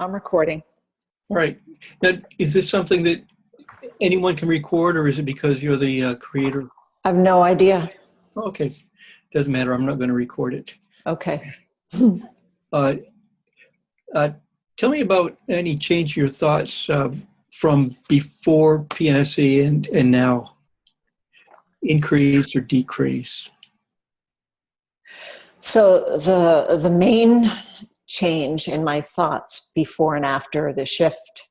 I'm recording. All right. Now, is this something that anyone can record, or is it because you're the creator? I have no idea. Oh, okay. Doesn't matter. I'm not going to record it. Okay. Uh, Tell me about any change in your thoughts from before PNSE and now. Increase or decrease? So the main change in my thoughts before and after the shift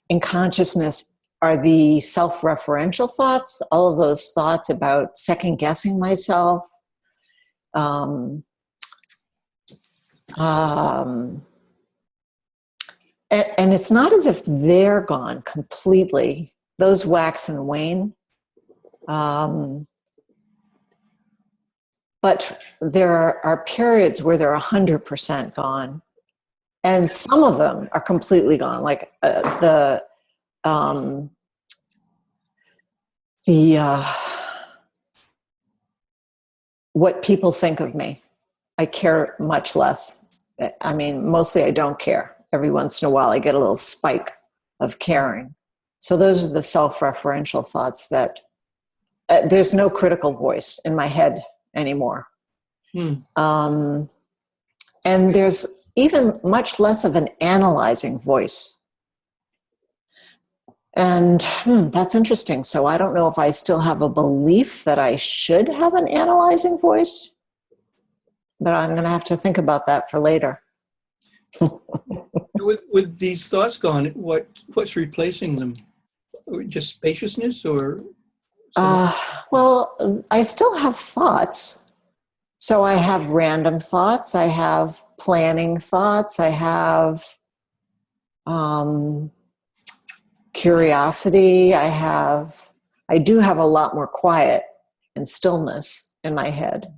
in consciousness are the self-referential thoughts, all of those thoughts about second-guessing myself, and it's not as if they're gone completely. Those wax and wane. But there are periods where they're 100% gone. And some of them are completely gone, like what people think of me. I care much less. I mean, mostly I don't care. Every once in a while I get a little spike of caring. So those are the self-referential thoughts that there's no critical voice in my head anymore. And there's even much less of an analyzing voice. And that's interesting. So I don't know if I still have a belief that I should have an analyzing voice, but I'm going to have to think about that for later. With these thoughts gone, what's replacing them? Just spaciousness, or? Well, I still have thoughts. So I have random thoughts. I have planning thoughts. I have curiosity. I do have a lot more quiet and stillness in my head,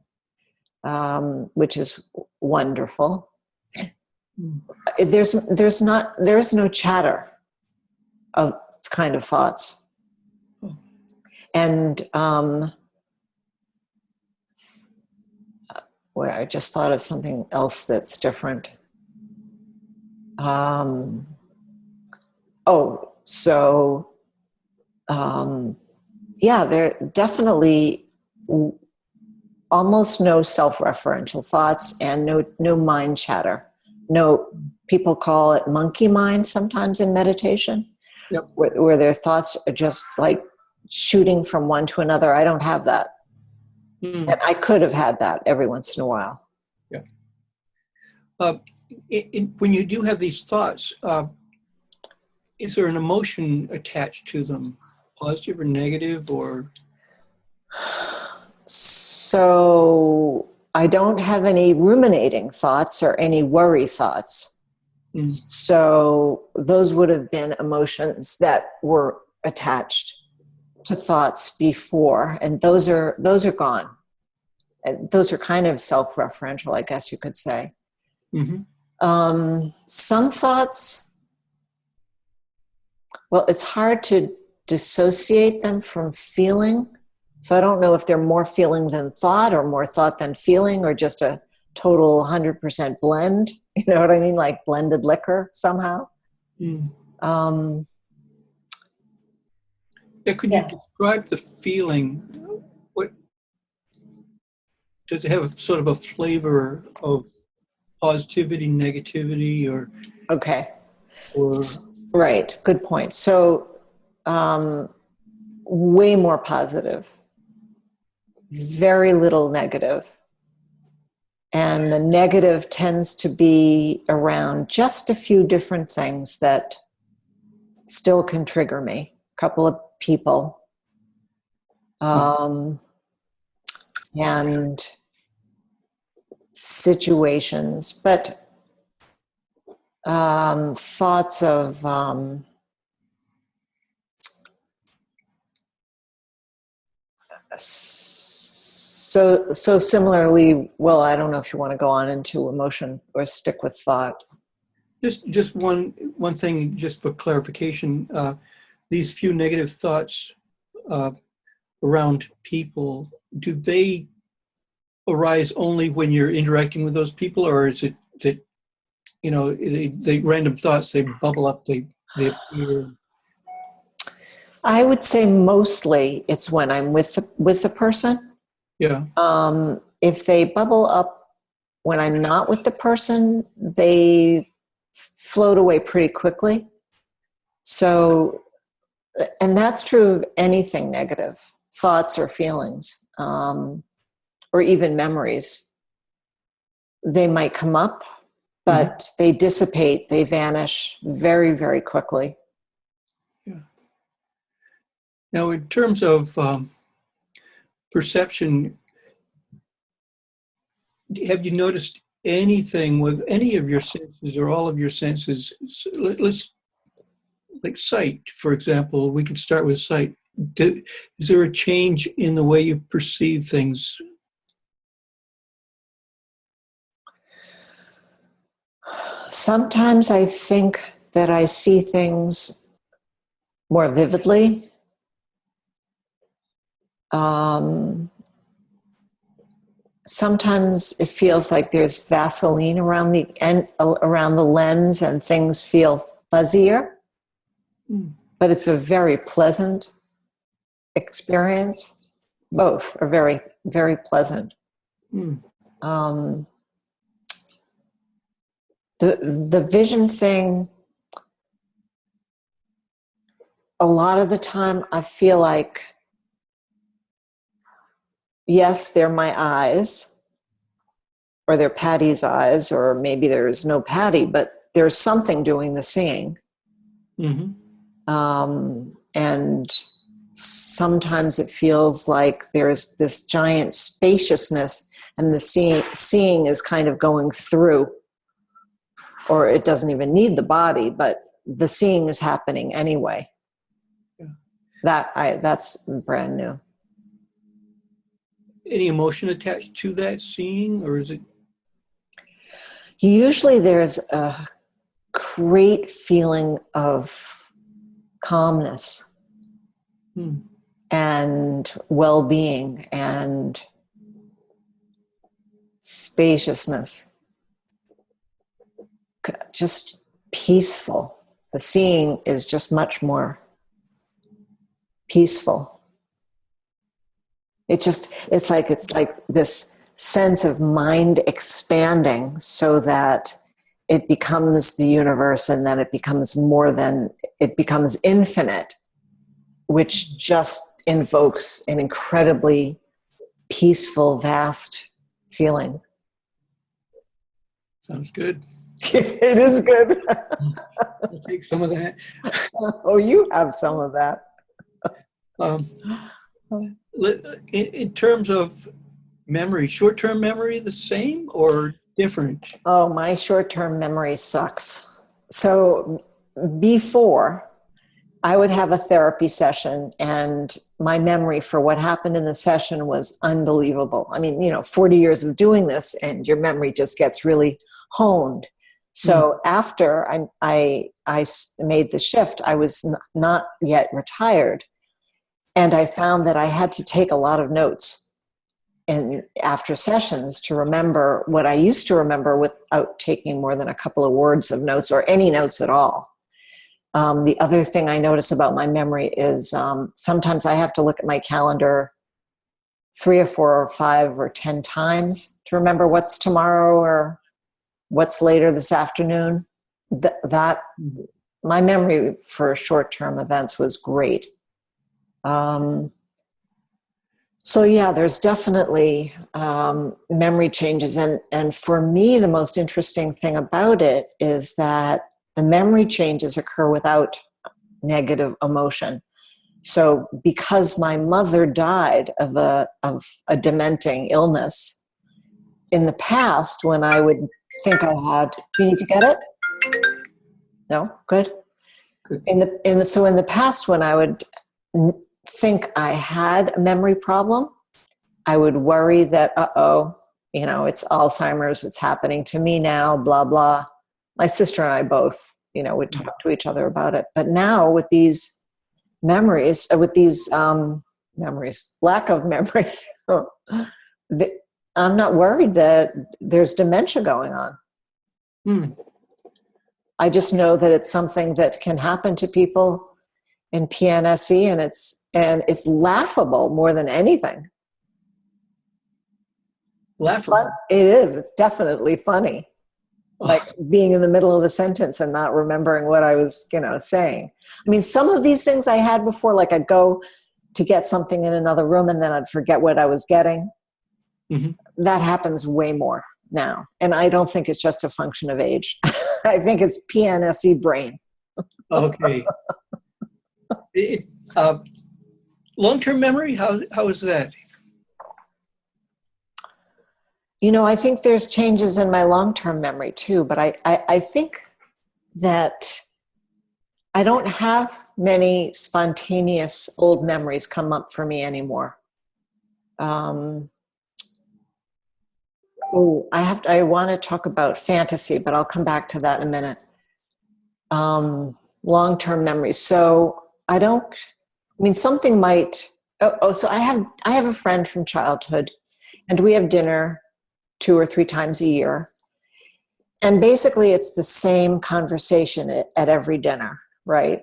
which is wonderful. There's no chatter of kind of thoughts. And where I just thought of something else that's different. Yeah, there definitely almost no self-referential thoughts and no mind chatter. No, people call it monkey mind sometimes in meditation. Yep. Where their thoughts are just like shooting from one to another. I don't have that. And I could have had that every once in a while. Yeah. When you do have these thoughts, is there an emotion attached to them, positive or negative, or? So I don't have any ruminating thoughts or any worry thoughts. So those would have been emotions that were attached to thoughts before, and those are gone. And those are kind of self-referential, I guess you could say. Some thoughts, well, it's hard to dissociate them from feeling. So I don't know if they're more feeling than thought, or more thought than feeling, or just a total 100% blend. You know what I mean? Like blended liquor somehow. Could you describe the feeling? What does it have? Sort of a flavor of positivity, negativity, or? Okay. Right. Good point. So, way more positive, very little negative. And the negative tends to be around just a few different things that still can trigger me. A couple of people, and situations, but thoughts of so similarly. Well, I don't know if you want to go on into emotion or stick with thought. Just one thing, just for clarification. These few negative thoughts around people, do they arise only when you're interacting with those people, or is it that they random thoughts, they bubble up, they appear. I would say mostly it's when I'm with the person. Yeah. If they bubble up when I'm not with the person, they float away pretty quickly. So, and that's true of anything negative, thoughts or feelings, or even memories. They might come up, but they dissipate, they vanish very, very quickly. Yeah. Now, in terms of perception, have you noticed anything with any of your senses or all of your senses? Let's, like sight, for example, we could start with sight. Is there a change in the way you perceive things? Sometimes I think that I see things more vividly. Sometimes it feels like there's Vaseline around the lens and things feel fuzzier, but it's a very pleasant experience. Both are very, very pleasant. The vision thing, a lot of the time I feel like, yes, they're my eyes, or they're Patty's eyes, or maybe there's no Patti, but there's something doing the seeing. And sometimes it feels like there's this giant spaciousness, and the seeing is kind of going through, or it doesn't even need the body, but the seeing is happening anyway. Yeah. That's brand new. Any emotion attached to that seeing, or is it? Usually there's a great feeling of calmness and well-being and spaciousness. Just peaceful. The seeing is just much more peaceful. It's like this sense of mind expanding so that it becomes the universe, and then it becomes infinite, which just invokes an incredibly peaceful, vast feeling. Sounds good. It is good. I'll take some of that. Oh, you have some of that. In terms of memory, short-term memory, the same or different? Oh, my short-term memory sucks. So before, I would have a therapy session, and my memory for what happened in the session was unbelievable. I mean, 40 years of doing this, and your memory just gets really honed. So after I made the shift, I was not yet retired, and I found that I had to take a lot of notes after sessions to remember what I used to remember without taking more than a couple of words of notes or any notes at all. The other thing I notice about my memory is sometimes I have to look at my calendar 3 or 4 or 5 or 10 times to remember what's tomorrow or what's later this afternoon. That my memory for short-term events was great. So yeah, there's definitely memory changes. And for me, the most interesting thing about it is that the memory changes occur without negative emotion. So because my mother died of a dementing illness, in the past, when I would think I had, do you need to get it? No? Good. Good. In the past, when I would think I had a memory problem, I would worry that, it's Alzheimer's, it's happening to me now, blah, blah. My sister and I both, would talk to each other about it. But now with these memories, lack of memory, I'm not worried that there's dementia going on. I just know that it's something that can happen to people in PNSE, and it's laughable more than anything. Laughable. It is. It's definitely funny. Like Oh, being in the middle of a sentence and not remembering what I was, saying. I mean, some of these things I had before, like I'd go to get something in another room and then I'd forget what I was getting. mhm. That happens way more now. And I don't think it's just a function of age. I think it's PNSE brain. Okay. It, uh, long-term memory, how is that? I think there's changes in my long-term memory too, but I think that I don't have many spontaneous old memories come up for me anymore. Um, I want to talk about fantasy, but I'll come back to that in a minute. Long-term memories. So something might, so I have a friend from childhood, and we have dinner 2 or 3 times a year. And basically it's the same conversation at every dinner, right?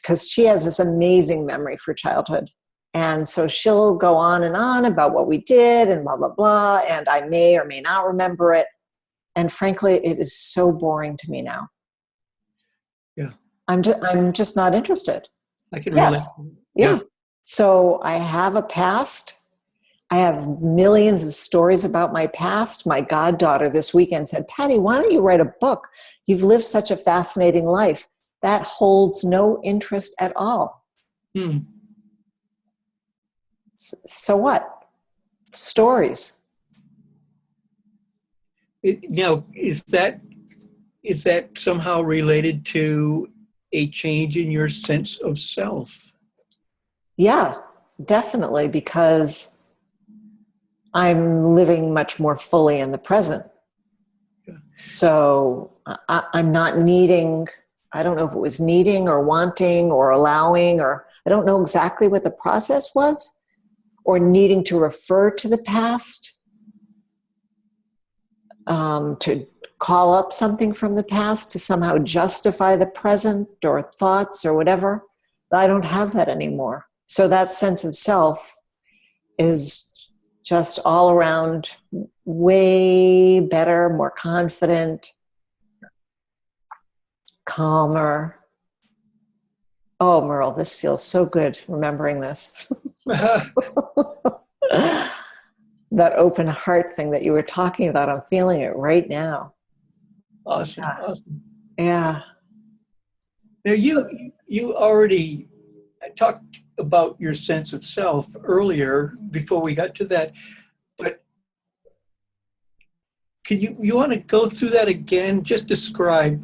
Because she has this amazing memory for childhood. And so she'll go on and on about what we did and blah, blah, blah. And I may or may not remember it. And frankly, it is so boring to me now. Yeah, I'm just not interested. I can relate. Yes. Yeah. Yeah. So I have a past. I have millions of stories about my past. My goddaughter this weekend said, Patti, why don't you write a book? You've lived such a fascinating life. That holds no interest at all. Hmm. So what? Stories. Now, is that somehow related to a change in your sense of self? Yeah, definitely, because I'm living much more fully in the present. So I'm not needing, I don't know if it was needing or wanting or allowing, or I don't know exactly what the process was, or needing to refer to the past, to call up something from the past to somehow justify the present or thoughts or whatever. I don't have that anymore. So that sense of self is just all around way better, more confident, calmer. Oh, Merle, this feels so good remembering this. That open heart thing that you were talking about, I'm feeling it right now. Awesome, Yeah. awesome. Yeah. Now, you already talked about your sense of self earlier before we got to that, but can you want to go through that again? Just describe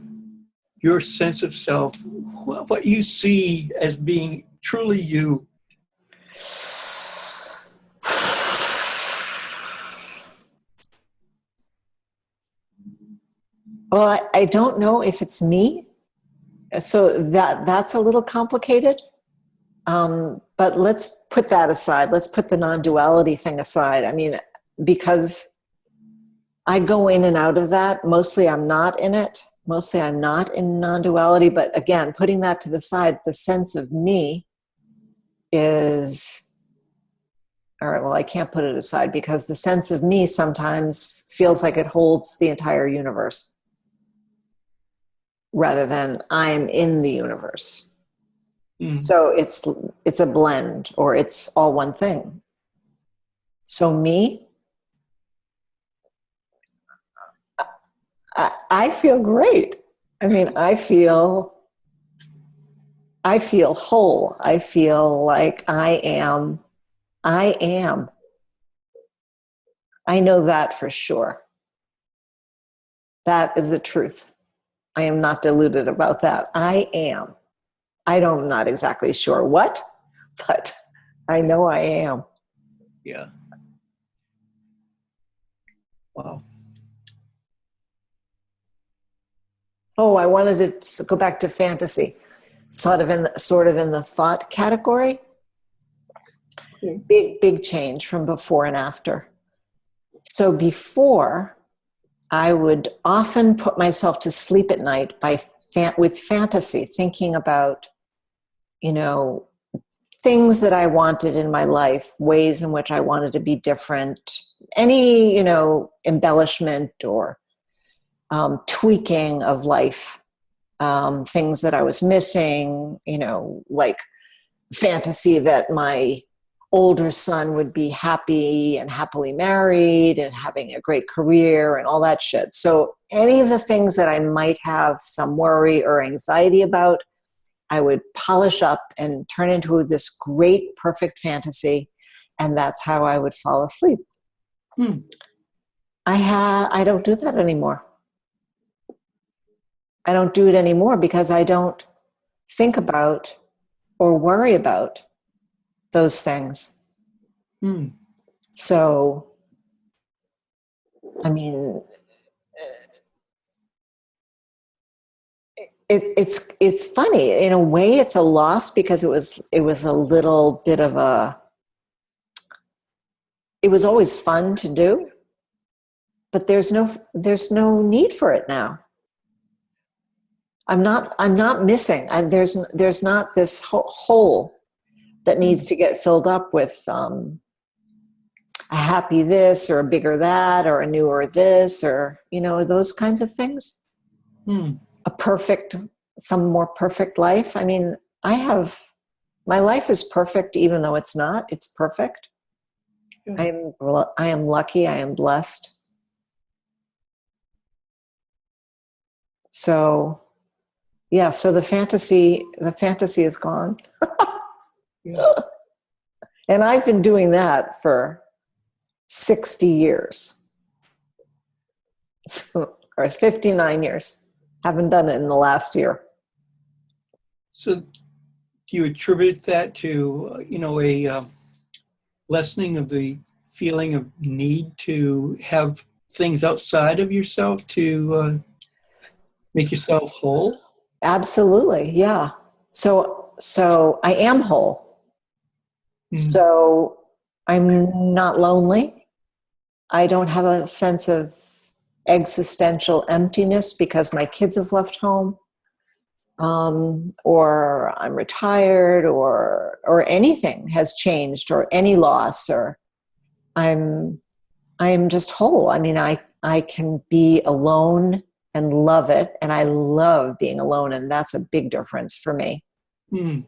your sense of self, what you see as being truly you. Well, I don't know if it's me. So that's a little complicated. But let's put that aside. Let's put the non-duality thing aside. I mean, because I go in and out of that. Mostly I'm not in it. Mostly I'm not in non-duality. But again, putting that to the side, the sense of me is, all right, well, I can't put it aside because the sense of me sometimes feels like it holds the entire universe rather than I'm in the universe. Mm. So it's a blend, or it's all one thing. So me, I feel great. I mean, I feel whole. I feel like I am. I am. I know that for sure. That is the truth. I am not deluded about that. I am. I'm not exactly sure what, but I know I am. Yeah. Wow. Oh, I wanted to go back to fantasy, sort of in the thought category. Big change from before and after. So before, I would often put myself to sleep at night with fantasy, thinking about, you know, things that I wanted in my life, ways in which I wanted to be different, any, embellishment or tweaking of life, things that I was missing, like fantasy that my older son would be happy and happily married and having a great career and all that shit. So any of the things that I might have some worry or anxiety about, I would polish up and turn into this great, perfect fantasy. And that's how I would fall asleep. I don't do that anymore. I don't do it anymore because I don't think about or worry about those things. So, I mean, it's funny in a way. It's a loss because it was a little bit of a. It was always fun to do, but there's no need for it now. I'm not missing. There's not this hole that needs to get filled up with a happy this or a bigger that or a newer this or those kinds of things. Some more perfect life. I mean, my life is perfect even though it's not. It's perfect. Yeah. I am lucky. I am blessed. So, yeah. So the fantasy is gone. Yeah. And I've been doing that for 60 years. Or 59 years. Haven't done it in the last year. So do you attribute that to, a lessening of the feeling of need to have things outside of yourself to make yourself whole? Absolutely, yeah. So I am whole. So I'm not lonely. I don't have a sense of existential emptiness because my kids have left home, or I'm retired, or anything has changed, or any loss, or I'm just whole. I mean, I can be alone and love it, and I love being alone, and that's a big difference for me. In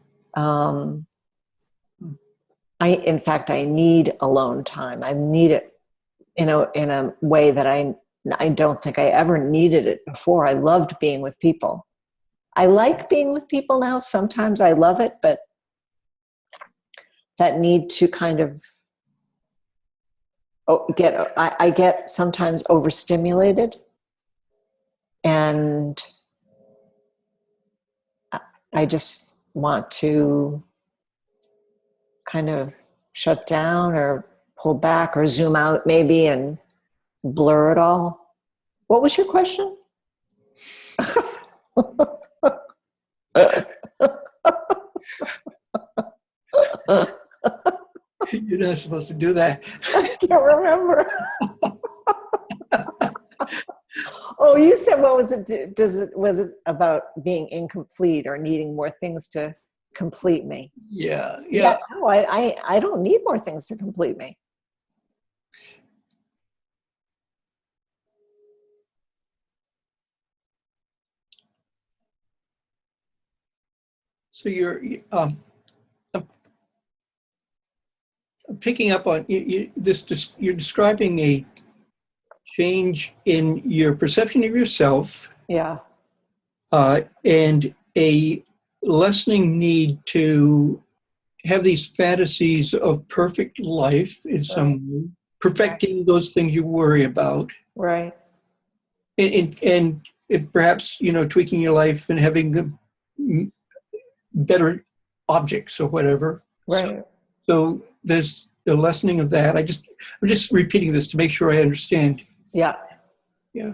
fact, I need alone time. I need it, in a way that I don't think I ever needed it before. I loved being with people. I like being with people now. Sometimes I love it, but that need to kind of I get sometimes overstimulated, and I just want to kind of shut down or pull back or zoom out maybe and blur it all. What was your question? You're not supposed to do that. I can't remember. Oh, you said, what was it? Was it about being incomplete or needing more things to complete me? Yeah. No, I don't need more things to complete me. So you're picking up on you're describing a change in your perception of yourself. Yeah. And a lessening need to have these fantasies of perfect life in some way, perfecting those things you worry about. Right. And perhaps, tweaking your life and having better objects or whatever. Right. So there's a lessening of that. I'm just repeating this to make sure I understand. Yeah. Yeah.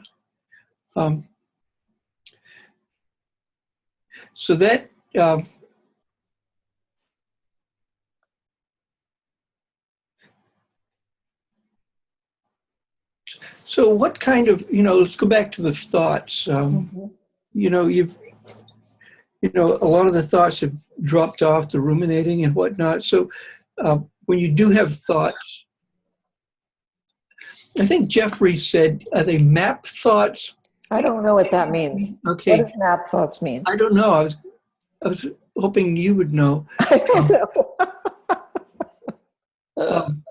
So that So what kind of, let's go back to the thoughts. Mhm. You've, a lot of the thoughts have dropped off, the ruminating and whatnot. So when you do have thoughts, I think Jeffrey said, are they map thoughts? I don't know what that means. What Okay. does map thoughts mean? I don't know. I was hoping you would know. I don't know. Um,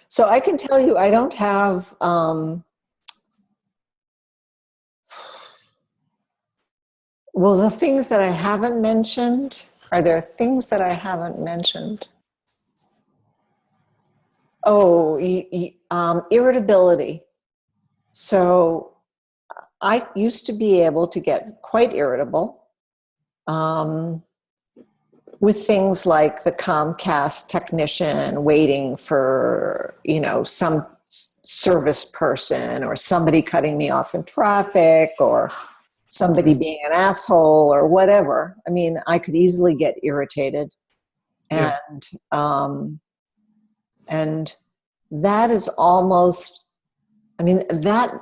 So I can tell you, I don't have, well, the things that I haven't mentioned, are there things that I haven't mentioned? Oh, irritability. So I used to be able to get quite irritable with things like the Comcast technician waiting for, some service person or somebody cutting me off in traffic or somebody being an asshole or whatever. I mean, I could easily get irritated. Yeah. And that is almost, I mean,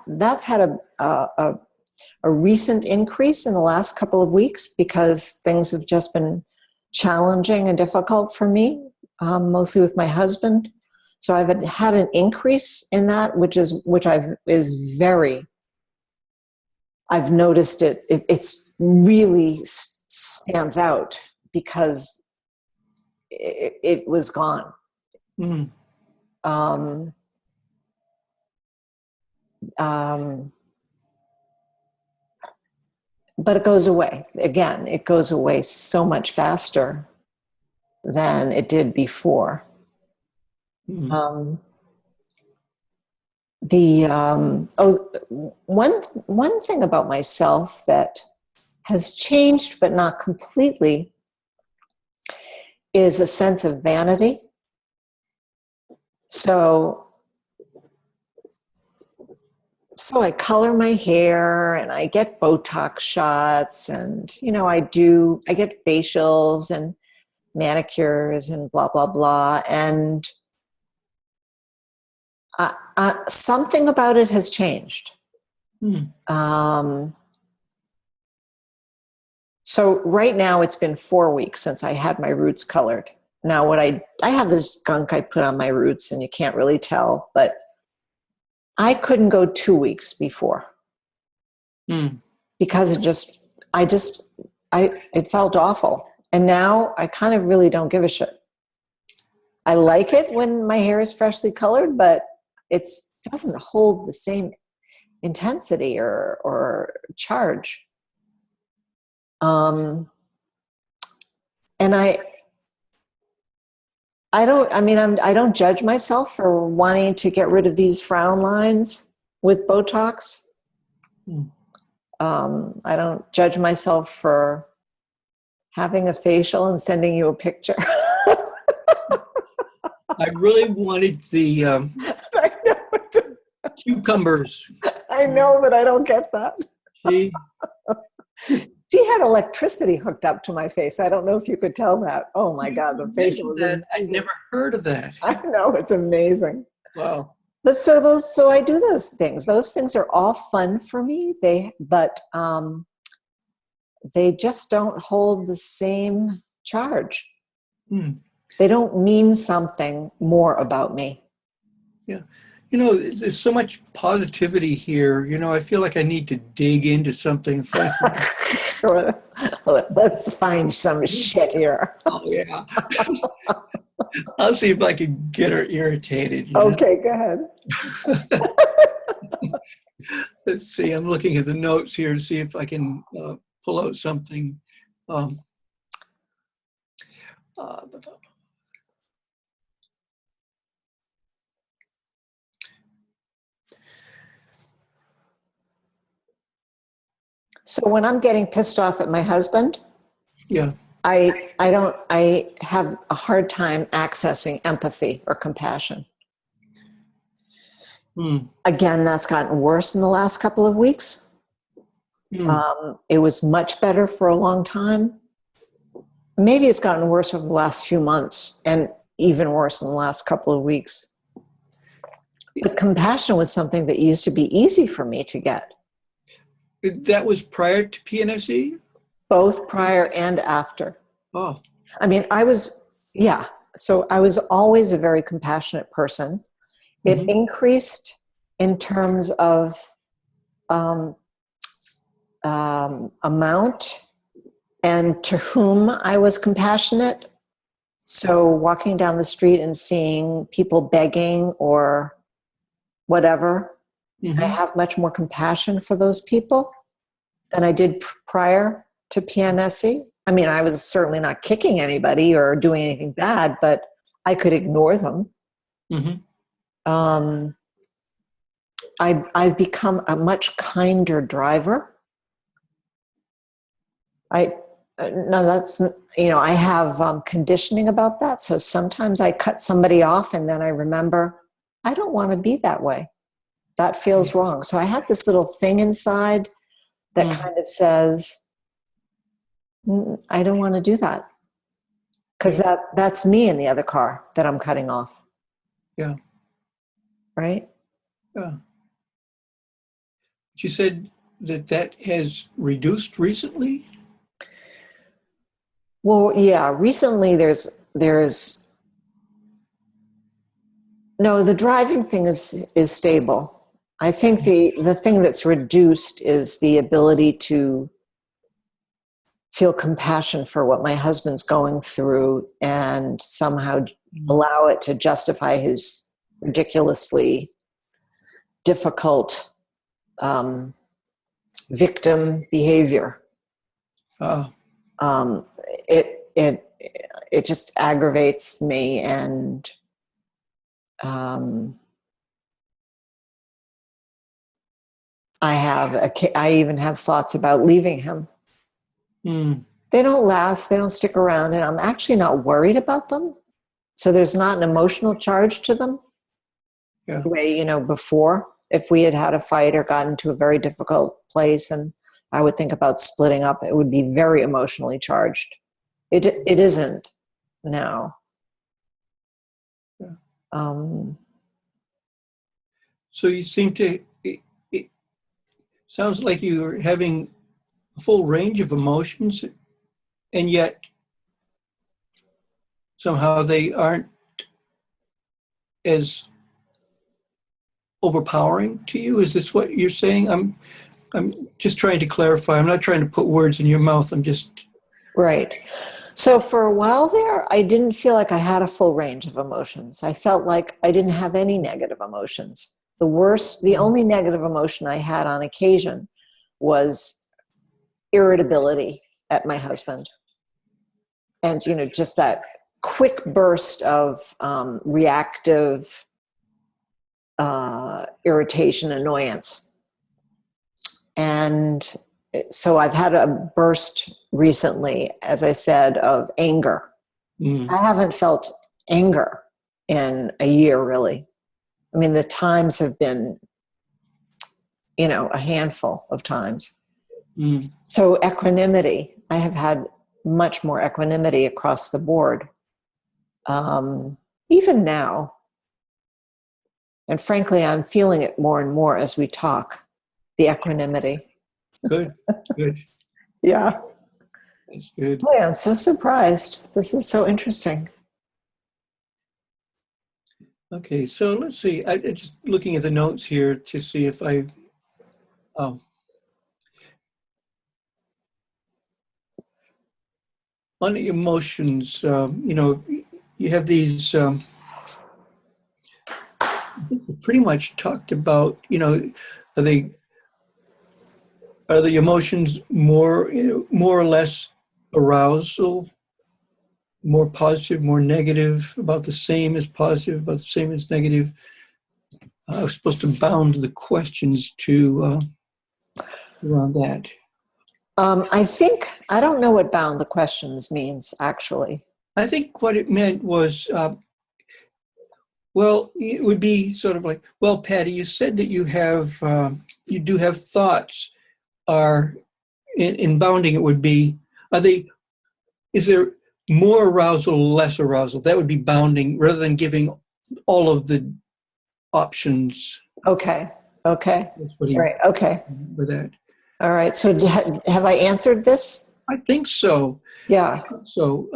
that's had a recent increase in the last couple of weeks because things have just been challenging and difficult for me, mostly with my husband. So I've had an increase in that, I've noticed it's really stands out because it was gone. mm, Um, but it goes away. Again, it goes away so much faster than it did before. mm, One thing about myself that has changed but not completely is a sense of vanity. So I color my hair and I get Botox shots and, I get facials and manicures and blah, blah, blah. And something about it has changed. mm. So right now it's been 4 weeks since I had my roots colored. Now I have this gunk I put on my roots and you can't really tell, but I couldn't go 2 weeks before because it felt awful. And now I kind of really don't give a shit. I like it when my hair is freshly colored, but it doesn't hold the same intensity or charge. And I don't judge myself for wanting to get rid of these frown lines with Botox. I don't judge myself for having a facial and sending you a picture. I really wanted the I know, cucumbers. I know, but I don't get that. See? She had electricity hooked up to my face. I don't know if you could tell that. Oh my God, the facial was amazing. I'd never heard of that. I know, it's amazing. Wow. But so I do those things. Those things are all fun for me. But they just don't hold the same charge. They don't mean something more about me. Yeah. There's so much positivity here. I feel like I need to dig into something. Let's find some shit here. Oh, yeah. I'll see if I can get her irritated. Okay, go ahead. Let's see. I'm looking at the notes here to see if I can pull out something. So when I'm getting pissed off at my husband, yeah, I have a hard time accessing empathy or compassion. Again, that's gotten worse in the last couple of weeks. It was much better for a long time. Maybe it's gotten worse over the last few months and even worse in the last couple of weeks. But compassion was something that used to be easy for me to get, That was prior to PNSE? both prior and after. Oh, I mean, yeah. So I was always a very compassionate person. It mhm. increased in terms of um, amount and to whom I was compassionate. So walking down the street and seeing people begging or whatever, I Mhm. have much more compassion for those people than I did prior to PMSE. I mean, I was certainly not kicking anybody or doing anything bad, but I could ignore them. Mhm. Um, I've become a much kinder driver. I no, that's I have conditioning about that. So sometimes I cut somebody off, and then I remember I don't want to be that way. That feels wrong. So I have this little thing inside that Mm. kind of says, I don't want to do that because Yeah. that's me in the other car that I'm cutting off, Yeah. right? Yeah. But you said that has reduced recently? Well, yeah. Recently, there's no, the driving thing is stable. I think the thing that's reduced is the ability to feel compassion for what my husband's going through and somehow Mm. allow it to justify his ridiculously difficult um, victim behavior. Ah, Um, it it it just aggravates me, and um, I even have thoughts about leaving him. mm. They don't last. They don't stick around, and I'm actually not worried about them. So there's not an emotional charge to them Yeah. the way before. If we had had a fight or gotten to a very difficult place, and I would think about splitting up, it would be very emotionally charged. It isn't now. Yeah. Um, So you seem to, it sounds like you're having a full range of emotions, and yet somehow they aren't as overpowering to you. Is this what you're saying? I'm just trying to clarify. I'm not trying to put words in your mouth. I'm just, right. So for a while there, I didn't feel like I had a full range of emotions. I felt like I didn't have any negative emotions. The only negative emotion I had on occasion was irritability at my husband. And, just that quick burst of reactive irritation, annoyance. And so I've had a burst recently, as I said, of anger. mm, I haven't felt anger in a year, really. I mean, the times have been, a handful of times. mm. So equanimity, I have had much more equanimity across the board. Even now, and frankly, I'm feeling it more and more as we talk, the equanimity. Good, good. Yeah. That's good. Boy, I'm so surprised. This is so interesting. Okay, so let's see. I just looking at the notes here to see if um, on the emotions, you have these, pretty much talked about, are they, are the emotions more, more or less arousal, more positive, more negative, about the same as positive, about the same as negative? I was supposed to bound the questions to around that. I don't know what bound the questions means, actually. I think what it meant was, well, it would be sort of like, well, Patty, you said that you do have thoughts. Are in bounding, it would be, are they? Is there more arousal, less arousal? That would be bounding, rather than giving all of the options. Okay. Okay. That's what he Right. Okay. with that. All right. So have I answered this? I think so. Yeah. So,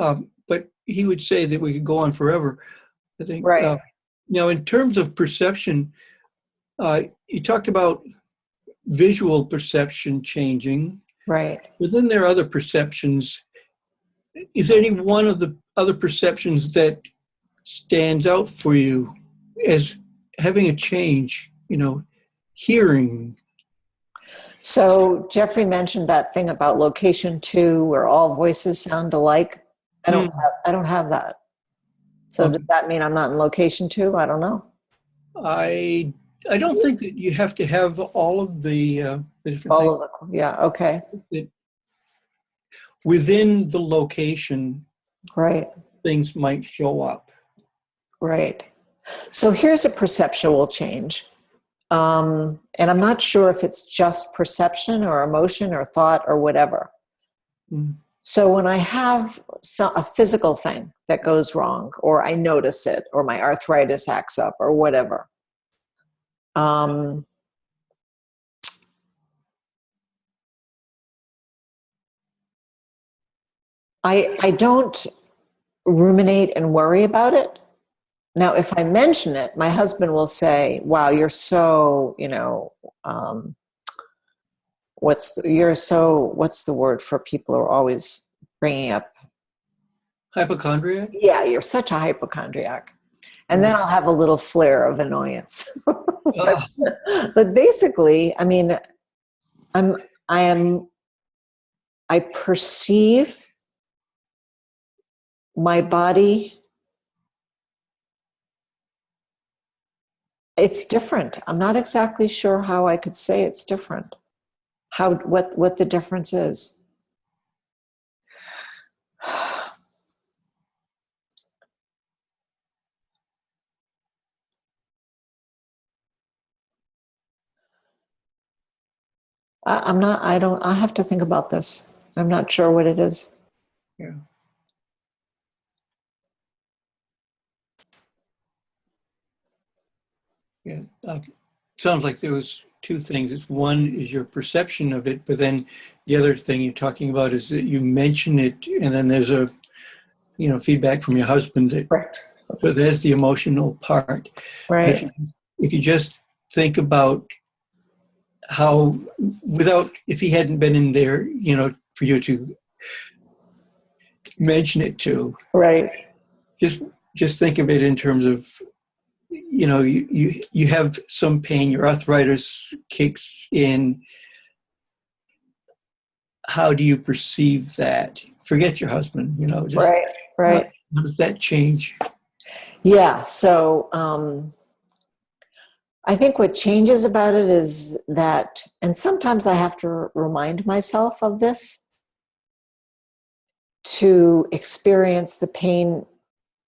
but he would say that we could go on forever. I think, Right. now in terms of perception, you talked about visual perception changing, Right. but then there are other perceptions. Is there any one of the other perceptions that stands out for you as having a change? Hearing. So Jeffrey mentioned that thing about location 2 where all voices sound alike. I don't have that. So does that mean I'm not in location 2? I don't know. I I don't think that you have to have all of the different All things of the, yeah, okay. that within the location Right. things might show up. Right. So here's a perceptual change. And I'm not sure if it's just perception or emotion or thought or whatever. Mm. So when I have a physical thing that goes wrong, or I notice it, or my arthritis acts up, or whatever, I don't ruminate and worry about it. Now, if I mention it, my husband will say, "Wow, you're so, um, what's the word for people who are always bringing up? Hypochondriac? Yeah, you're such a hypochondriac." And then I'll have a little flare of annoyance. Uh, But basically, I mean, I'm, I am, I perceive my body. It's different. I'm not exactly sure how I could say it's different. What the difference is. I'm not, I have to think about this. I'm not sure what it is. yeah. Yeah. Sounds like there was two things. It's one is your perception of it, but then the other thing you're talking about is that you mention it, and then there's a feedback from your husband that Correct. so there's the emotional part. But Right. if you just think about how if he hadn't been in there, for you to mention it to, Right. just think of it in terms of you have some pain, your arthritis kicks in. How do you perceive that? Forget your husband, just Right. Right. how does that change? Yeah. So, I think what changes about it is that, and sometimes I have to remind myself of this to experience the pain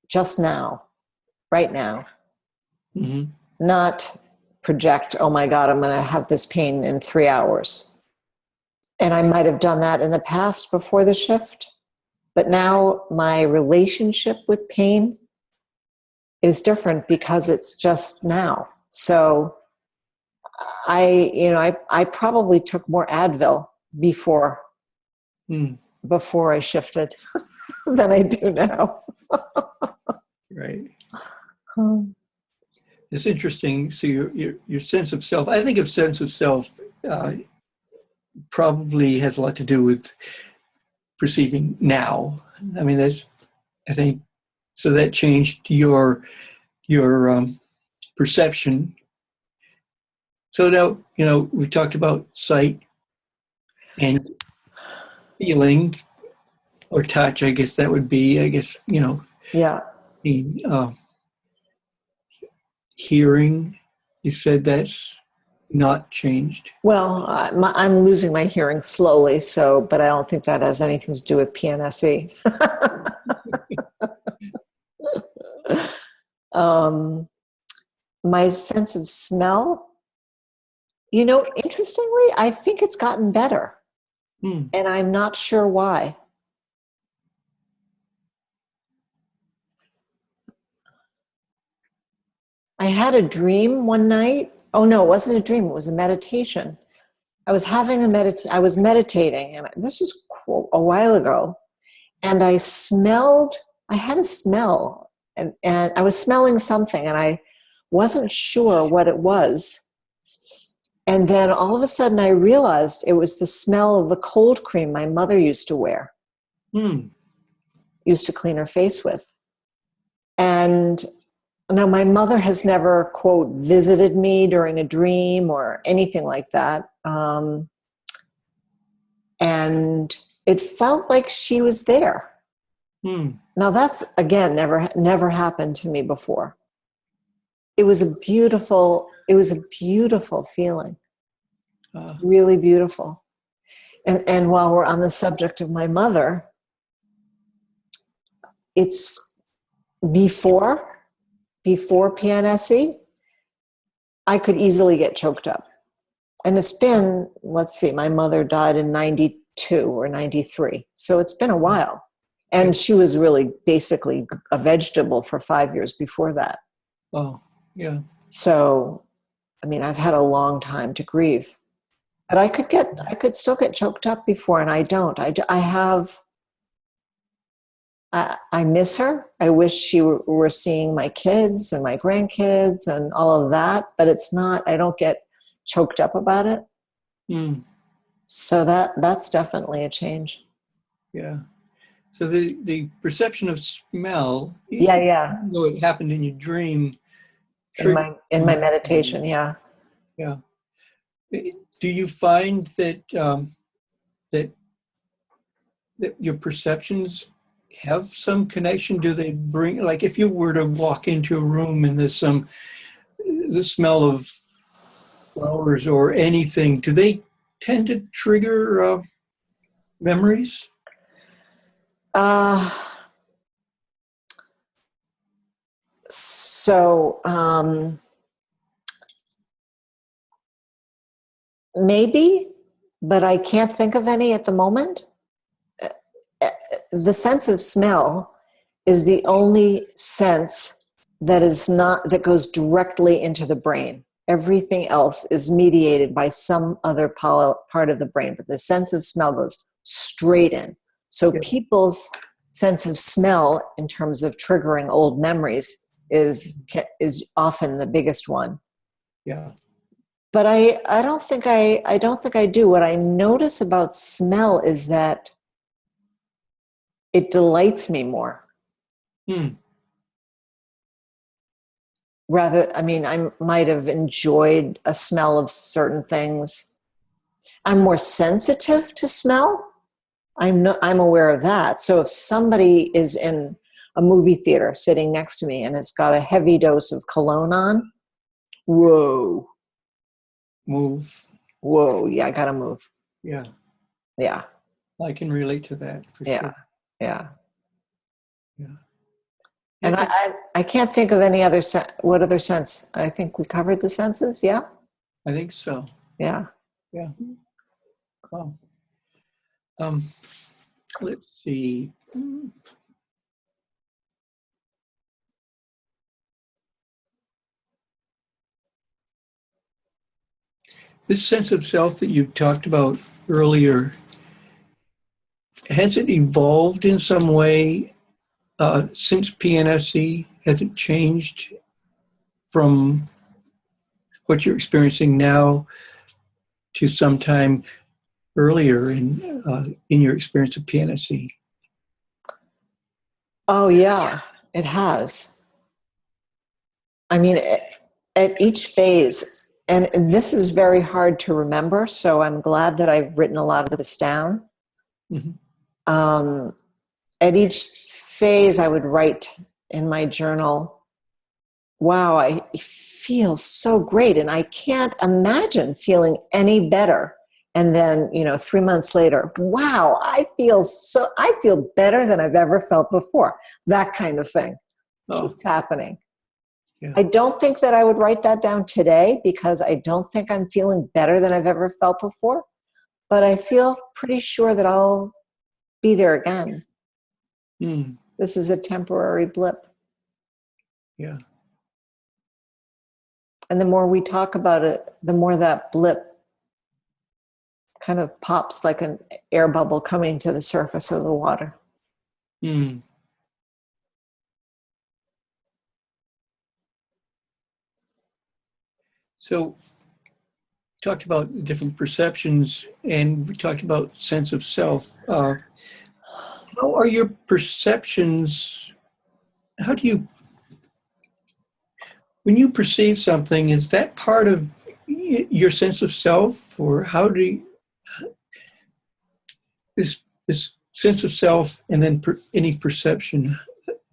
just now, right now, Mm-hmm. not project, oh my God, I'm going to have this pain in 3 hours. And I might have done that in the past before the shift, but now my relationship with pain is different because it's just now. So I probably took more Advil before Mm. before I shifted than I do now. Right. It's interesting. So your sense of self. I think of sense of self probably has a lot to do with perceiving now. I mean, I think so. That changed your perception. So now we talked about sight and feeling or touch. I guess that would be. I guess Yeah. the hearing. You said that's not changed. Well, I'm losing my hearing slowly, but I don't think that has anything to do with PNSE. My sense of smell, interestingly, I think it's gotten better, Hmm. and I'm not sure why. I had a dream one night. Oh no, it wasn't a dream. It was a meditation. I was having I was meditating, and this was a while ago. And I had a smell, and I was smelling something, and I wasn't sure what it was. And then all of a sudden I realized it was the smell of the cold cream my mother used to wear, Hmm. used to clean her face with. And now my mother has never, quote, visited me during a dream or anything like that. And it felt like she was there. Hmm. Now that's, again, never happened to me before. It was a beautiful feeling, Uh, really beautiful. And while we're on the subject of my mother, it's before PNSE, I could easily get choked up. And it's been, let's see, my mother died in 92 or 93. So it's been a while. And she was really basically a vegetable for 5 years before that. oh, yeah. So, I mean, I've had a long time to grieve. But I could still get choked up before, and I don't. I miss her. I wish she were seeing my kids and my grandkids and all of that, but it's not, I don't get choked up about it. Hmm. So that's definitely a change. Yeah. So the perception of smell, Yeah, yeah. even though it happened in your dream, In triggered. my meditation, yeah. Yeah. Do you find that that your perceptions have some connection? Do they bring, like, if you were to walk into a room and there's the smell of flowers or anything, do they tend to trigger memories? Uh, so maybe, but I can't think of any at the moment. The sense of smell is the only sense that goes directly into the brain. Everything else is mediated by some other part of the brain, but the sense of smell goes straight in. So Yeah. people's sense of smell in terms of triggering old memories is often the biggest one. Yeah. But I don't think I do. What I notice about smell is that it delights me more. Hmm. I mean, I might have enjoyed a smell of certain things. I'm more sensitive to smell. I'm aware of that. So if somebody is in a movie theater sitting next to me and has got a heavy dose of cologne on, whoa, Move. whoa, yeah, I gotta move. Yeah. Yeah, I can relate to that for yeah, sure. yeah. Yeah. And I can't think of any other what other sense? I think we covered the senses. Yeah, I think so. yeah. Yeah. Wow. Um, let's see. This sense of self that you talked about earlier, has it evolved in some way since PNSC? Has it changed from what you're experiencing now to sometime earlier in your experience of PNSC? Oh yeah, it has. I mean, at each phase, and this is very hard to remember, so I'm glad that I've written a lot of this down. Mhm. Um, at each phase, I would write in my journal, wow, I feel so great, and I can't imagine feeling any better. And then, 3 months later, wow, I feel better than I've ever felt before. That kind of thing Oh, keeps happening. yeah. I don't think that I would write that down today because I don't think I'm feeling better than I've ever felt before. But I feel pretty sure that I'll be there again. Mm, This is a temporary blip. yeah. And the more we talk about it, the more that blip kind of pops like an air bubble coming to the surface of the water. Mm. So, talked about different perceptions, and we talked about sense of self. How are your perceptions? How do you, when you perceive something, is that part of your sense of self, or how do you, this sense of self and then any perception?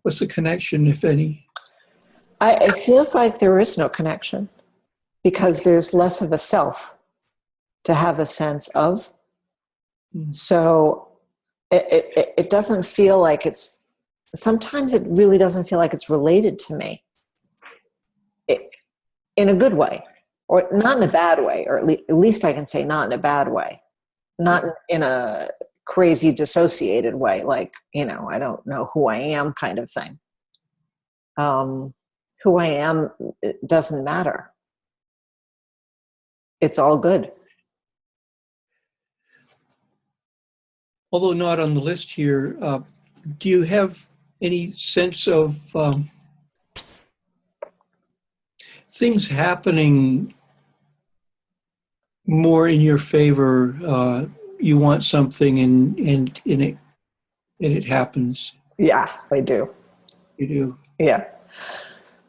What's the connection, if any? It feels like there is no connection because there's less of a self to have a sense of. So it doesn't feel like it's, sometimes it really doesn't feel like it's related to me in a good way, or not in a bad way, or at least I can say not in a bad way, not in a crazy dissociated way, like, I don't know who I am kind of thing. Who I am, it doesn't matter. It's all good. Although not on the list here, do you have any sense of things happening more in your favor? You want something and it happens. Yeah, I do. You do. Yeah.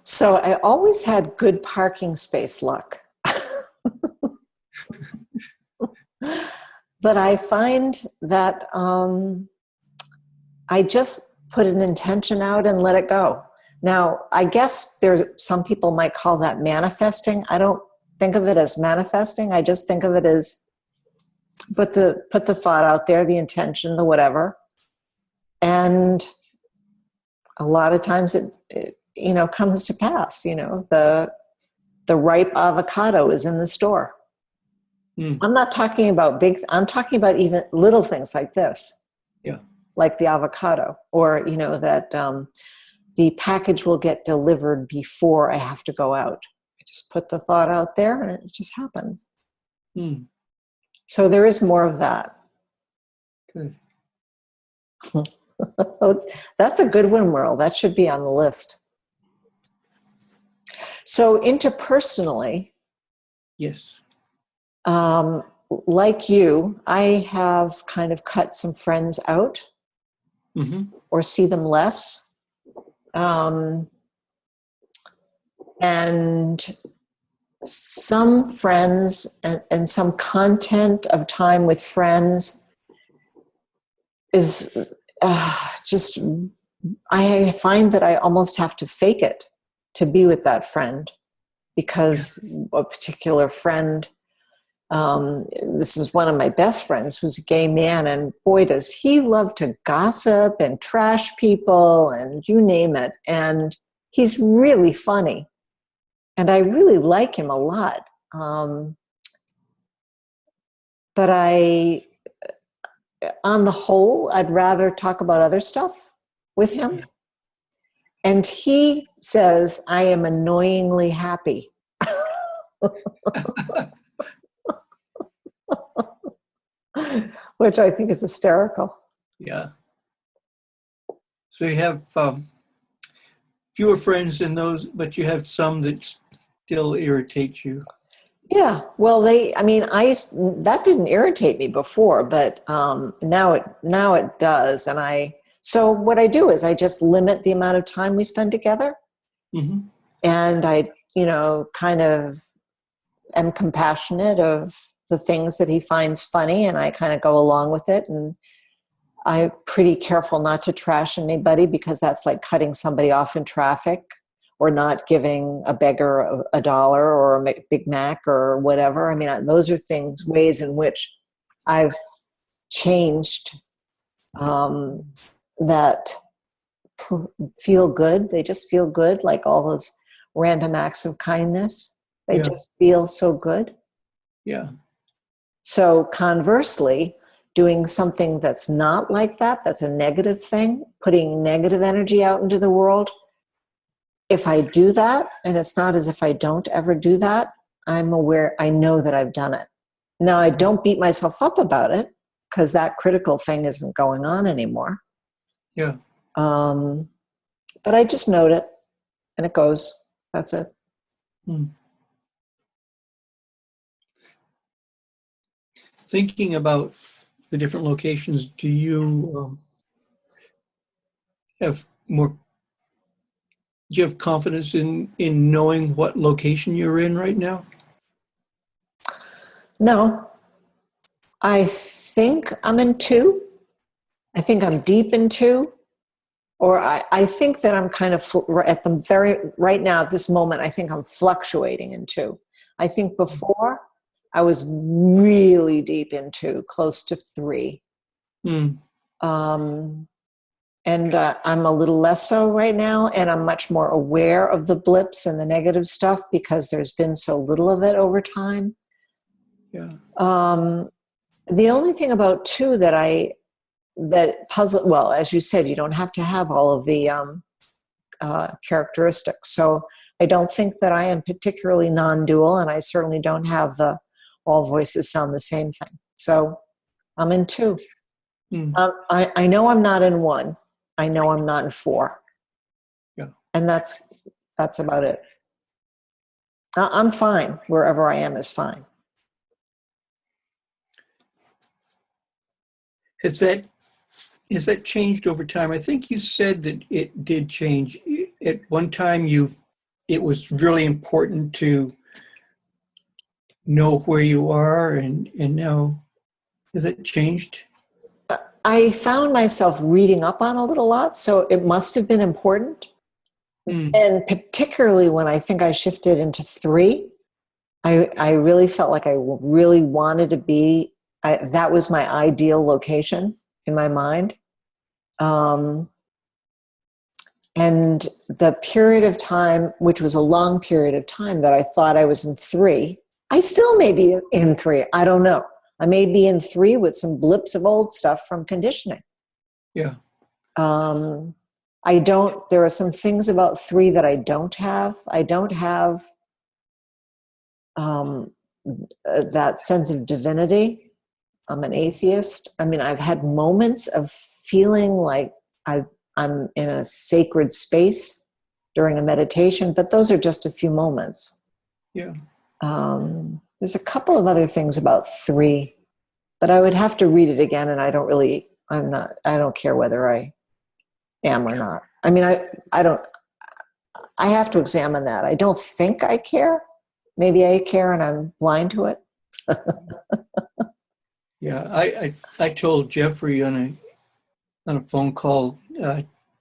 So I always had good parking space luck. But I find that I just put an intention out and let it go. Now, I guess some people might call that manifesting. I don't think of it as manifesting. I just think of it as put the thought out there, the intention, the whatever. And a lot of times it comes to pass. The ripe avocado is in the store. I'm not talking about I'm talking about even little things like this. Yeah. Like the avocado, or, that the package will get delivered before I have to go out. I just put the thought out there and it just happens. So there is more of that. Good. That's a good one, Merle. That should be on the list. So interpersonally. Yes. Like you, I have kind of cut some friends out or see them less. And some friends and some content of time with friends is just, I find that I almost have to fake it to be with that friend, because a particular friend, this is one of my best friends who's a gay man, and boy, does he love to gossip and trash people and you name it. And he's really funny. And I really like him a lot. But on the whole, I'd rather talk about other stuff with him. And he says, I am annoyingly happy. Which I think is hysterical. Yeah. So you have fewer friends than those, but you have some that still irritate you. Yeah. Well, that didn't irritate me before, but now it does. And so what I do is I just limit the amount of time we spend together. And I, kind of am compassionate of the things that he finds funny, and I kind of go along with it. And I'm pretty careful not to trash anybody, because that's like cutting somebody off in traffic, or not giving a beggar $1 or a Big Mac or whatever. I mean, those are ways in which I've changed that feel good. They just feel good, like all those random acts of kindness. They just feel so good. Yeah. So conversely, doing something that's not like that, that's a negative thing, putting negative energy out into the world, if I do that, and it's not as if I don't ever do that, I'm aware, I know that I've done it. Now, I don't beat myself up about it because that critical thing isn't going on anymore. Yeah. But I just note it and it goes. That's it. Hmm. Thinking about the different locations, do you have more? Do you have confidence in knowing what location you're in right now? No, I think I'm in two. I think I'm deep in two. Or I think that I'm kind of at the very, right now at this moment, I think I'm fluctuating in two. I think before I was really deep in two, close to three. Hmm. And I'm a little less so right now, and I'm much more aware of the blips and the negative stuff because there's been so little of it over time. Yeah. The only thing about two that puzzle, well, as you said, you don't have to have all of the characteristics. So I don't think that I am particularly non-dual, and I certainly don't have the all voices sound the same thing. So I'm in two. Hmm. I know I'm not in one. I know I'm not in four. Yeah. And that's about it. I'm fine. Wherever I am is fine. Has that changed over time? I think you said that it did change. At one time, it was really important to know where you are, and now has it changed? I found myself reading up on a lot, so it must have been important. Hmm. And particularly when I think I shifted into three, I really felt like I really wanted to be, that was my ideal location in my mind. And the period of time, which was a long period of time that I thought I was in three, I still may be in three. I don't know. I may be in three with some blips of old stuff from conditioning. Yeah. There are some things about three that I don't have. I don't have that sense of divinity. I'm an atheist. I mean, I've had moments of feeling like I'm in a sacred space during a meditation, but those are just a few moments. Yeah. There's a couple of other things about three, but I would have to read it again, and I don't care whether I am or not. I mean, I have to examine that. I don't think I care. Maybe I care and I'm blind to it. Yeah. I told Jeffrey on a phone call,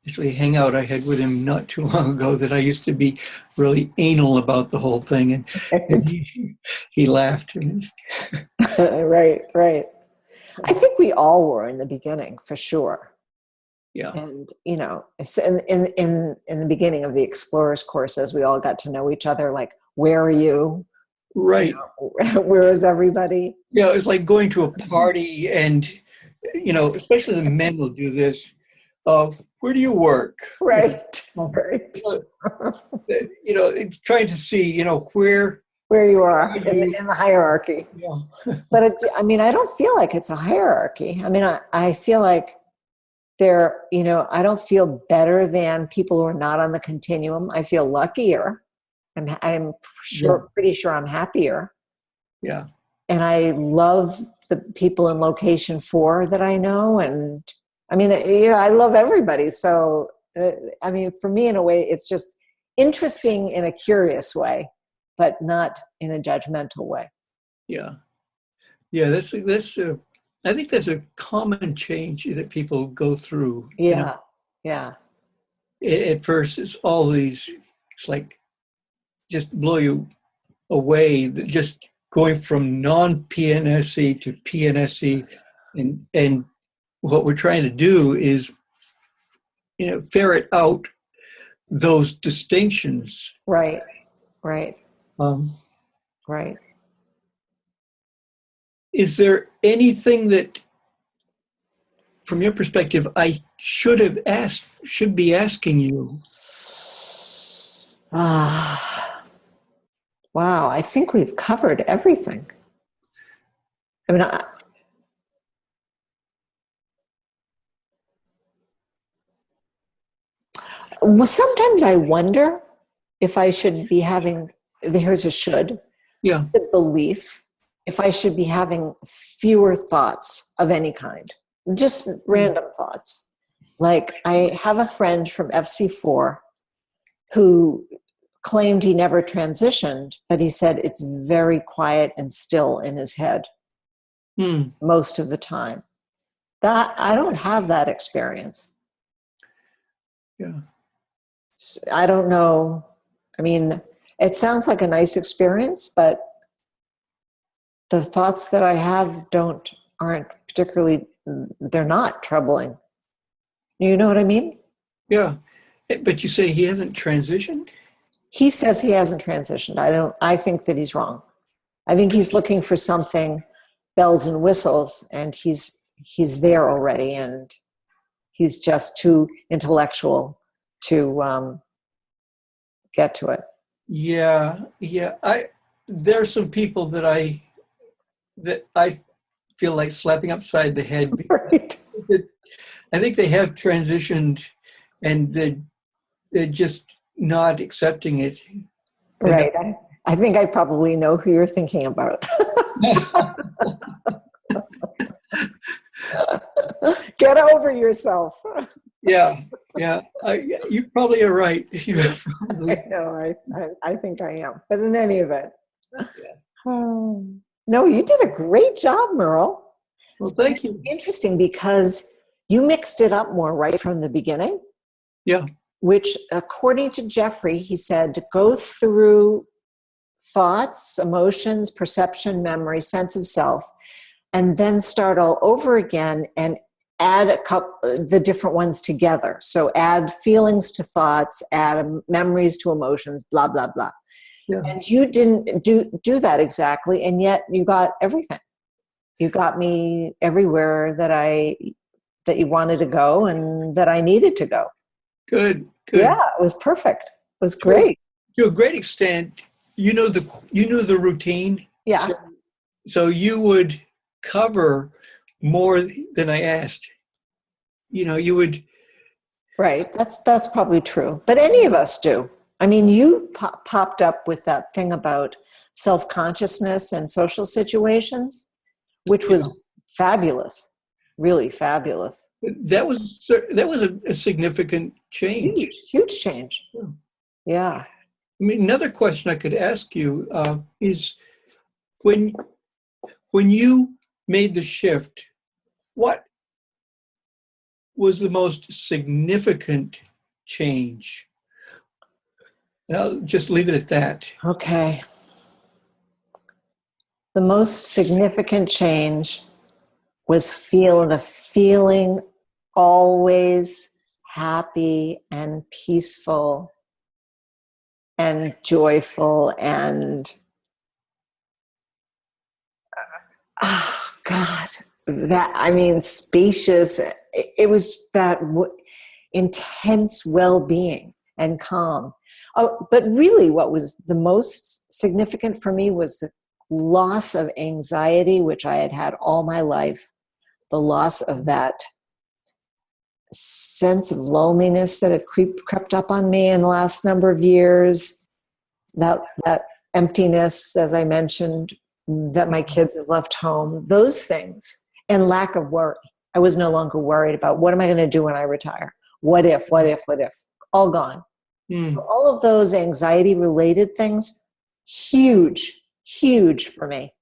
actually a hangout I had with him not too long ago, that I used to be really anal about the whole thing, and he laughed. Right. I think we all were in the beginning, for sure. Yeah. And it's in the beginning of the Explorers course, as we all got to know each other, like, where are you? Right. Where is everybody? Yeah, it's like going to a party, and especially the men will do this. Where do you work? Right. It's trying to see, where you are in the hierarchy. Yeah. But I don't feel like it's a hierarchy. I mean, I feel like I don't feel better than people who are not on the continuum. I feel luckier. I'm pretty sure I'm happier. Yeah. And I love the people in location 4 that I know. And I mean, I love everybody. So, for me, in a way, it's just interesting in a curious way, but not in a judgmental way. Yeah. Yeah. I think that's a common change that people go through. Yeah. At first, it's like just blow you away, just going from non-PNSE to PNSE, and what we're trying to do is ferret out those distinctions. Right. Right. Is there anything that, from your perspective, I should be asking you? Ah, wow. I think we've covered everything. I mean, well, sometimes I wonder if I should be having, here's a should, Yeah. the belief, if I should be having fewer thoughts of any kind, just random thoughts. Like I have a friend from FC4 who claimed he never transitioned, but he said it's very quiet and still in his head most of the time. That I don't have that experience. Yeah. I don't know. I mean, it sounds like a nice experience, but the thoughts that I have aren't particularly, they're not troubling. You know what I mean? Yeah. But you say he hasn't transitioned? He says he hasn't transitioned. I think that he's wrong. I think he's looking for something bells and whistles, and he's there already, and he's just too intellectual to get to it. Yeah. Yeah. There's some people that I feel like slapping upside the head. Right. I think they have transitioned and they're just not accepting it. Right. I think I probably know who you're thinking about. Get over yourself. Yeah, yeah. You probably are right. You probably, I know. I think I am. But in any event, yeah. no, you did a great job, Merle. Well, thank you. Interesting because you mixed it up more right from the beginning. Yeah. Which, according to Jeffrey, he said to go through thoughts, emotions, perception, memory, sense of self, and then start all over again and add the different ones together. So add feelings to thoughts, add memories to emotions, blah, blah, blah. Yeah. And you didn't do that exactly, and yet you got everything. You got me everywhere that you wanted to go and that I needed to go. Good. Yeah, it was perfect. It was great. To a great extent, you knew the routine. Yeah. So you would cover more than I asked. You would. Right. That's probably true. But any of us do. I mean, you popped up with that thing about self-consciousness and social situations, which was fabulous, really fabulous. That was a significant change. Huge change. Yeah. I mean, another question I could ask you is when you made the shift, what was the most significant change? And I'll just leave it at that. Okay. The most significant change was feeling always happy and peaceful and joyful and oh God, spacious. It was that intense well-being and calm. Oh, but really what was the most significant for me was the loss of anxiety, which I had had all my life, the loss of that sense of loneliness that had crept up on me in the last number of years, that emptiness, as I mentioned, that my kids have left home, those things, and lack of worry. I was no longer worried about what am I going to do when I retire? What if? All gone. So all of those anxiety-related things, huge for me.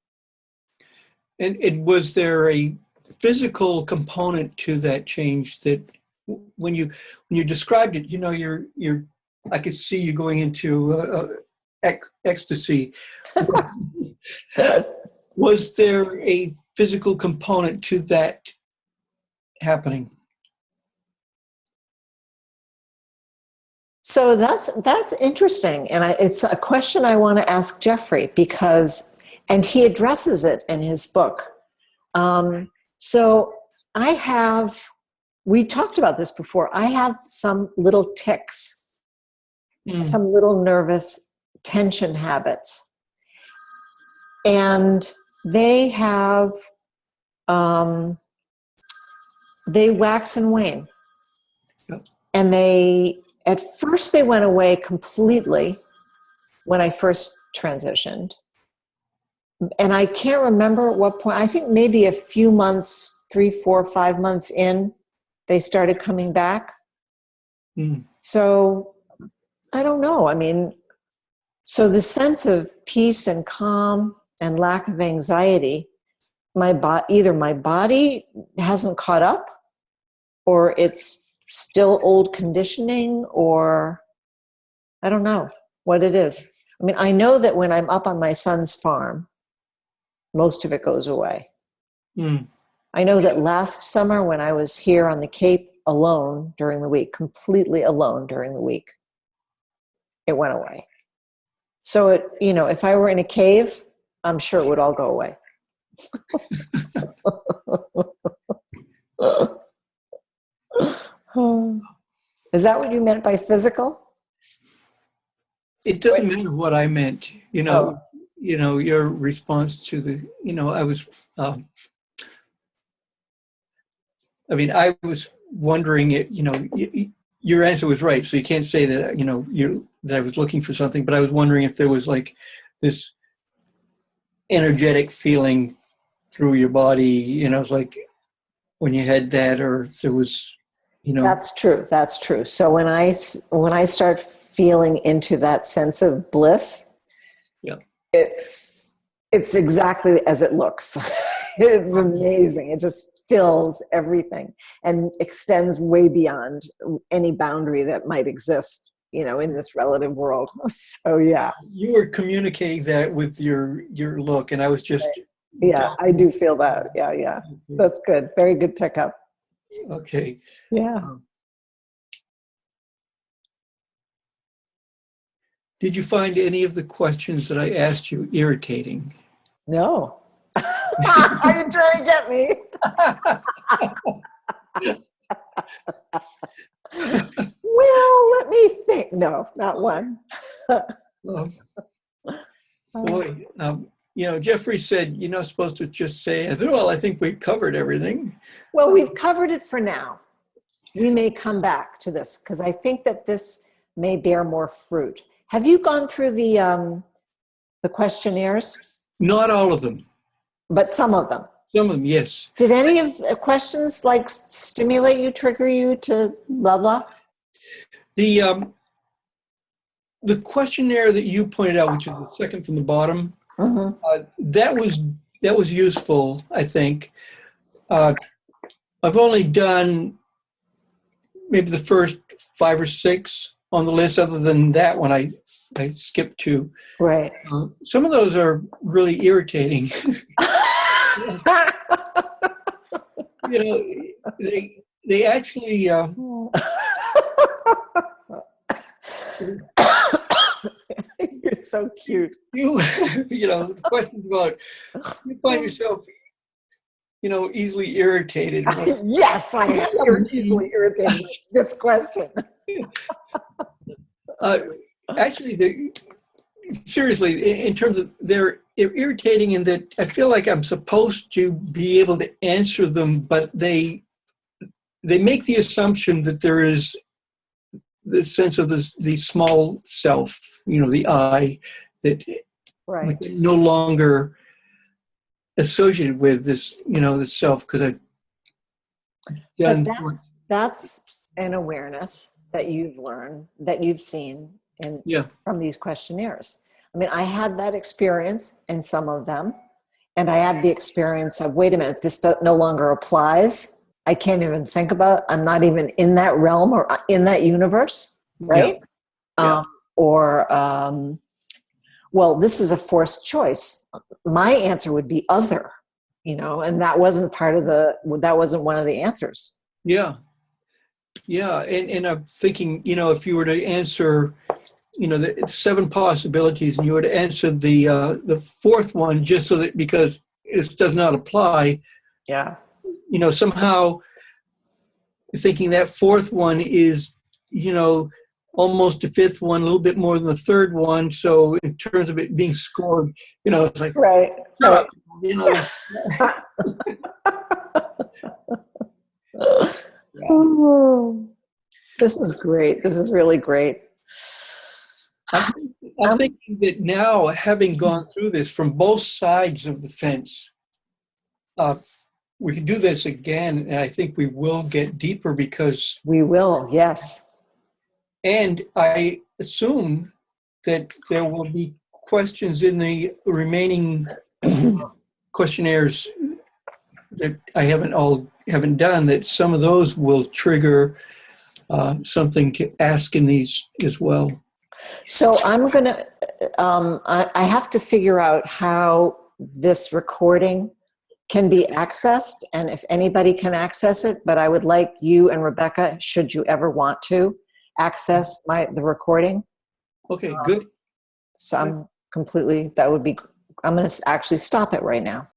And was there a physical component to that change that when you described it, you're I could see you going into ecstasy. Was there a physical component to that happening? So that's interesting, and it's a question I want to ask Jeffrey and he addresses it in his book. So we talked about this before. I have some little tics Mm. some little nervous tension habits. And they have, they wax and wane. Yep. And at first they went away completely when I first transitioned. And I can't remember at what point, I think maybe a few months, 3, 4, 5 months in, they started coming back. Mm. So I don't know. I mean, so the sense of peace and calm and lack of anxiety, either my body hasn't caught up, or it's still old conditioning, or I don't know what it is. I mean, I know that when I'm up on my son's farm, most of it goes away. Mm. I know that last summer when I was here on the Cape alone during the week, completely alone during the week, it went away. So if I were in a cave, I'm sure it would all go away. Is that what you meant by physical? It doesn't matter what I meant, Oh. Your response to I was, I was wondering your answer was right. So you can't say that, that I was looking for something, but I was wondering if there was like this energetic feeling through your body, it's like when you had that, or if there was, That's true. That's true. So when I start feeling into that sense of bliss, yeah, it's exactly as it looks. It's amazing. It just fills everything and extends way beyond any boundary that might exist, in this relative world. So yeah. You were communicating that with your look, and I was just Yeah, I do feel that. Yeah. That's good. Very good pickup. Okay. Yeah. Did you find any of the questions that I asked you irritating? No. Are you trying to get me? Well, let me think. No, not one. Boy, Jeffrey said you're not supposed to just say, well, I think we covered everything. Well, we've covered it for now. We may come back to this because I think that this may bear more fruit. Have you gone through the questionnaires? Not all of them. But some of them. Some of them, yes. Did any of the questions stimulate you, trigger you to blah blah? The questionnaire that you pointed out, which is the second from the bottom, that was useful, I think. I've only done maybe the first 5 or 6 on the list. Other than that one, I skipped 2. Right. Some of those are really irritating. They actually. You're so cute. The questions about you find yourself, easily irritated. Yes, I am. You're easily irritated with this question. Actually, seriously, in terms of they're irritating in that I feel like I'm supposed to be able to answer them, but they make the assumption that there is the sense of the small self, the I, that right. no longer associated with this, the self, because I've done. But that's an awareness that you've learned, that you've seen from these questionnaires. I mean, I had that experience in some of them, and I had the experience of, wait a minute, this no longer applies. I can't even think about, I'm not even in that realm or in that universe, right? Yeah. Well, this is a forced choice. My answer would be other, and that wasn't that wasn't one of the answers. Yeah. Yeah. And I'm thinking, if you were to answer, the 7 possibilities, and you were to answer the 4th one, just so that, because this does not apply. Yeah. Somehow thinking that 4th one is, almost a fifth one, a little bit more than the third one. So in terms of it being scored, it's like, Right. shut Right. up, you know. Oh, this is great. This is really great. I'm thinking that now, having gone through this from both sides of the fence, we can do this again, and I think we will get deeper because. We will, yes. And I assume that there will be questions in the remaining questionnaires that I haven't done, that some of those will trigger something to ask in these as well. So I'm going to, I have to figure out how this recording can be accessed and if anybody can access it, but I would like you and Rebecca, should you ever want to access the recording. Okay, good. So I'm going to actually stop it right now.